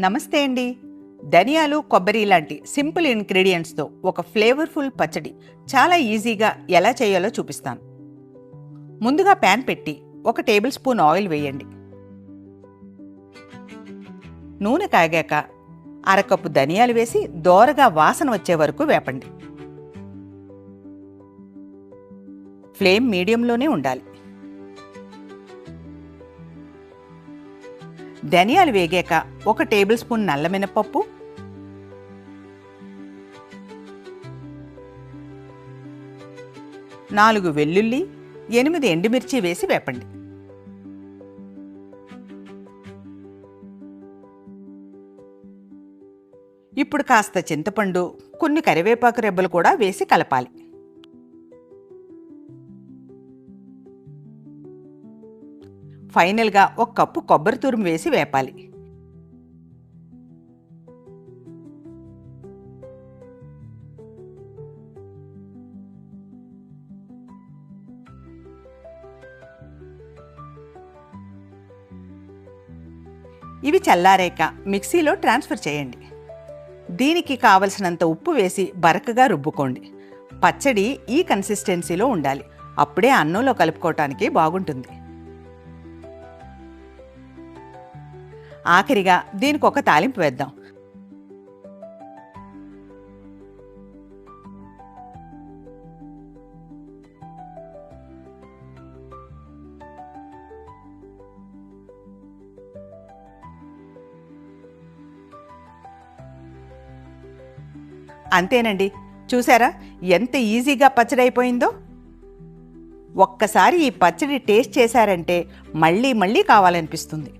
నమస్తే అండి. ధనియాలు, కొబ్బరి లాంటి సింపుల్ ఇంగ్రీడియంట్స్తో ఒక ఫ్లేవర్ఫుల్ పచ్చడి చాలా ఈజీగా ఎలా చేయాలో చూపిస్తాను. ముందుగా ప్యాన్ పెట్టి 1 టేబుల్ స్పూన్ ఆయిల్ వేయండి. నూనె కాగాక 1/2 కప్పు ధనియాలు వేసి దోరగా వాసన వచ్చే వరకు వేపండి. ఫ్లేమ్ మీడియంలోనే ఉండాలి. ధనియాలు వేగాక 1 టేబుల్ స్పూన్ నల్ల మినపప్పు, 4 వెల్లుల్లి, 8 ఎండుమిర్చి వేసి వేపండి. ఇప్పుడు కాస్త చింతపండు, కొన్ని కరివేపాకు రెబ్బలు కూడా వేసి కలపాలి. ఫైనల్గా 1 కప్పు కొబ్బరి తురుము వేసి వేపాలి. ఇవి చల్లారాక మిక్సీలో ట్రాన్స్ఫర్ చేయండి. దీనికి కావలసినంత ఉప్పు వేసి బరకగా రుబ్బుకోండి. పచ్చడి ఈ కన్సిస్టెన్సీలో ఉండాలి. అప్పుడే అన్నంలో కలుపుకోవటానికి బాగుంటుంది. ఆఖరిగా దీనికి ఒక తాలింపు వేద్దాం. అంతేనండి, చూసారా ఎంత ఈజీగా పచ్చడి అయిపోయిందో. ఒక్కసారి ఈ పచ్చడి టేస్ట్ చేశారంటే మళ్ళీ మళ్ళీ కావాలనిపిస్తుంది.